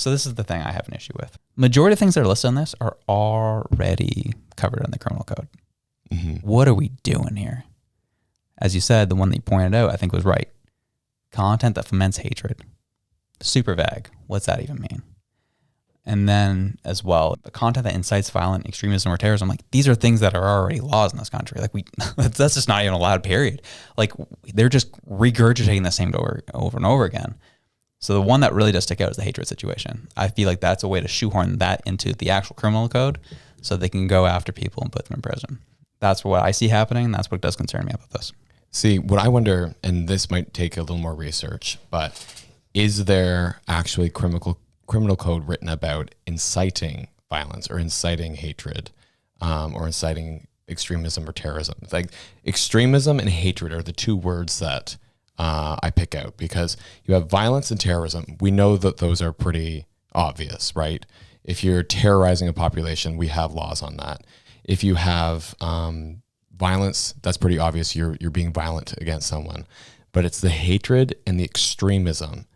So this is the thing I have an issue with. Majority of things that are listed on this are already covered in the criminal code. Mm-hmm. What are we doing here? As you said, the one that you pointed out, I think was right. Content that foments hatred. Super vague. What's that even mean? And then as well, the content that incites violent extremism or terrorism, like these are things that are already laws in this country. Like that's just not even allowed, period. Like they're just regurgitating the same over and over again. So the one that really does stick out is the hatred situation. I feel like that's a way to shoehorn that into the actual criminal code so they can go after people and put them in prison. That's what I see happening. That's what does concern me about this. See, what I wonder, and this might take a little more research, but is there actually criminal code written about inciting violence or inciting hatred or inciting extremism or terrorism? Like extremism and hatred are the two words that I pick out, because you have violence and terrorism. We know that those are pretty obvious, right? If you're terrorizing a population, we have laws on that. If you have violence, that's pretty obvious. You're being violent against someone. But it's the hatred and the extremism.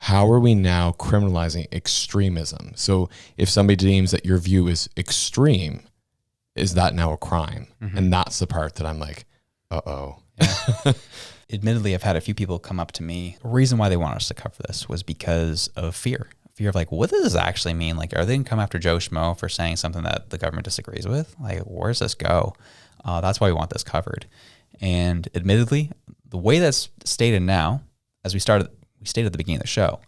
How are we now criminalizing extremism? So if somebody deems that your view is extreme, is that now a crime? Mm-hmm. And that's the part that I'm like, uh-oh. Yeah. Admittedly, I've had a few people come up to me. The reason why they want us to cover this was because of fear. Fear of like, what does this actually mean? Like, are they going to come after Joe Schmo for saying something that the government disagrees with? Like, where's this go? That's why we want this covered. And admittedly, the way that's stated now, as we stated at the beginning of the show,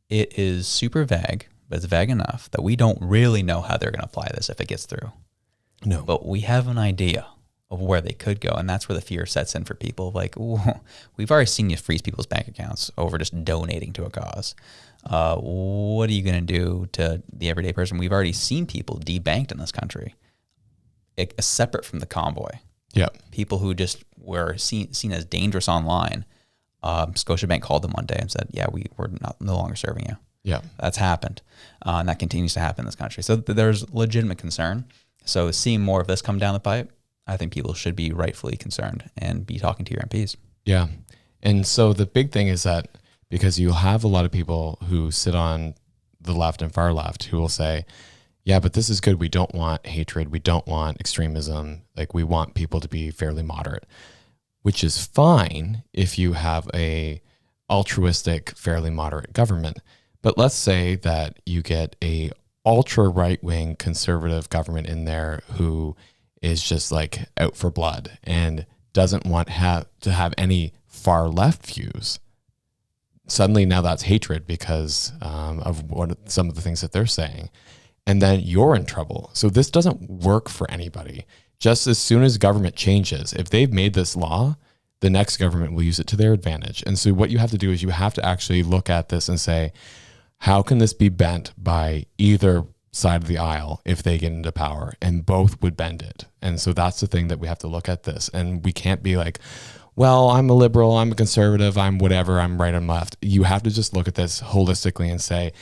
it is super vague, but it's vague enough that we don't really know how they're going to apply this if it gets through. No. But we have an idea of where they could go, and that's where the fear sets in for people. Like, ooh, we've already seen you freeze people's bank accounts over just donating to a cause. What are you going to do to the everyday person? We've already seen people debanked in this country, separate from the convoy. Yeah, people who just were seen as dangerous online. Scotiabank called them one day and said, "Yeah, we're no longer serving you." Yeah, that's happened, and that continues to happen in this country. So there's legitimate concern. So seeing more of this come down the pipe, I think people should be rightfully concerned and be talking to your MPs. Yeah. And so the big thing is that because you have a lot of people who sit on the left and far left who will say, yeah, but this is good. We don't want hatred. We don't want extremism. Like we want people to be fairly moderate, which is fine if you have a altruistic, fairly moderate government. But let's say that you get a ultra right-wing conservative government in there who is just like out for blood and doesn't want to have any far left views. Suddenly now that's hatred because of some of the things that they're saying. And then you're in trouble. So this doesn't work for anybody. Just as soon as government changes, if they've made this law, the next government will use it to their advantage. And so what you have to do is you have to actually look at this and say, how can this be bent by either side of the aisle if they get into power? And both would bend it. And so that's the thing that we have to look at this. And we can't be like, well, I'm a liberal, I'm a conservative, I'm whatever, I'm right, I'm left. You have to just look at this holistically and say,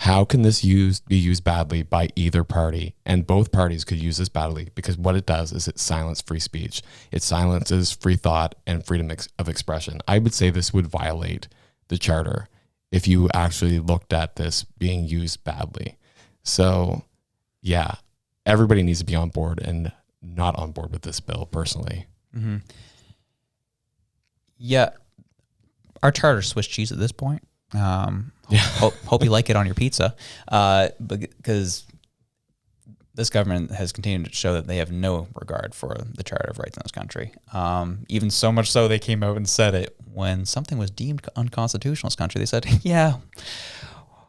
how can this be used badly by either party? And both parties could use this badly because what it does is it silences free speech. It silences free thought and freedom of expression. I would say this would violate the charter if you actually looked at this being used badly. So, yeah, everybody needs to be on board and not on board with this bill, personally. Mm-hmm. Yeah, our charter's Swiss cheese at this point. Hope you like it on your pizza, because this government has continued to show that they have no regard for the Charter of Rights in this country. Even so much so, they came out and said it when something was deemed unconstitutional in this country. They said, yeah,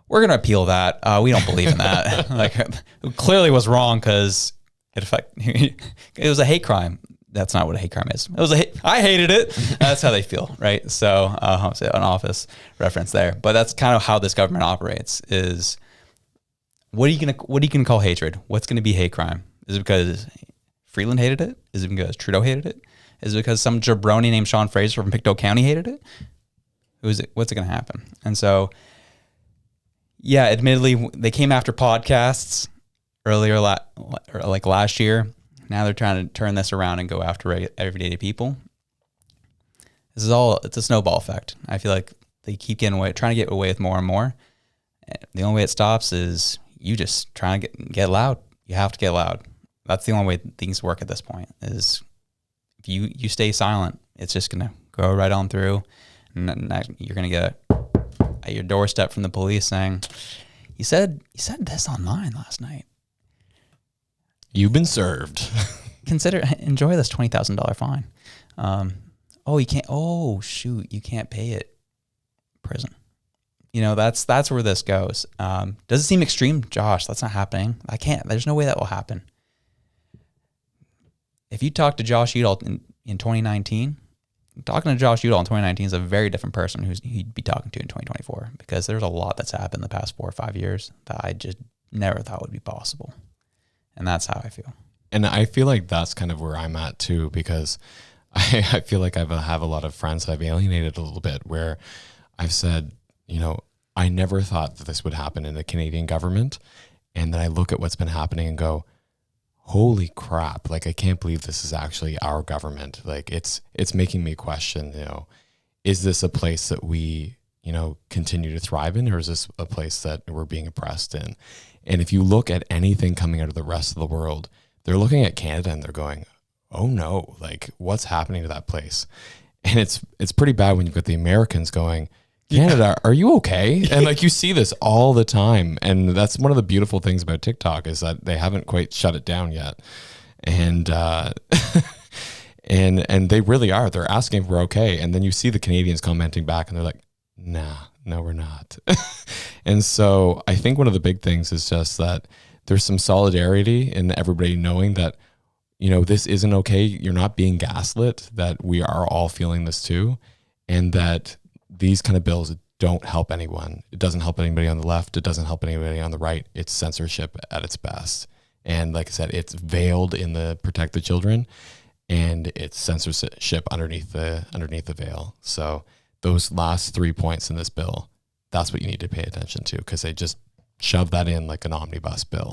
we're going to appeal that. We don't believe in that. Like, it clearly was wrong because it was a hate crime. That's not what a hate crime is. I hated it. That's how they feel, right? So I'll say an office reference there. But that's kind of how this government operates is, what are you gonna call hatred? What's gonna be hate crime? Is it because Freeland hated it? Is it because Trudeau hated it? Is it because some jabroni named Sean Fraser from Pictou County hated it? Who's it? What's it gonna happen? And so, yeah, admittedly, they came after podcasts earlier, like last year. Now they're trying to turn this around and go after everyday people. It's a snowball effect. I feel like they keep trying to get away with more and more. The only way it stops is you just trying to get loud. You have to get loud. That's the only way things work at this point, is if you stay silent, it's just going to go right on through. And you're going to get at your doorstep from the police saying, you said this online last night. You've been served. Enjoy this $20,000 fine. You can't. Oh shoot, you can't pay it. Prison. That's where this goes. Does it seem extreme, Josh? That's not happening. There's no way that will happen. If you talk to Josh Udall in 2019, talking to Josh Udall in 2019 is a very different person he'd be talking to in 2024, because there's a lot that's happened the past 4 or 5 years that I just never thought would be possible. And that's how I feel. And I feel like that's kind of where I'm at too, because I feel like I have a lot of friends that I've alienated a little bit, where I've said, I never thought that this would happen in the Canadian government. And then I look at what's been happening and go, holy crap. Like, I can't believe this is actually our government. Like, it's making me question, is this a place that we, continue to thrive in, or is this a place that we're being oppressed in? And if you look at anything coming out of the rest of the world, they're looking at Canada and they're going, oh no, like, what's happening to that place? And it's pretty bad when you've got the Americans going, Canada, are you okay? And like, you see this all the time. And that's one of the beautiful things about TikTok, is that they haven't quite shut it down yet. And, and they really are. They're asking if we're okay. And then you see the Canadians commenting back and they're like, no, we're not. And so I think one of the big things is just that there's some solidarity in everybody knowing that, this isn't okay. You're not being gaslit, that we are all feeling this too. And that these kind of bills don't help anyone. It doesn't help anybody on the left. It doesn't help anybody on the right. It's censorship at its best. And like I said, it's veiled in the Protect the Children, and it's censorship underneath the veil. So those last 3 points in this bill, that's what you need to pay attention to, because they just shove that in like an omnibus bill.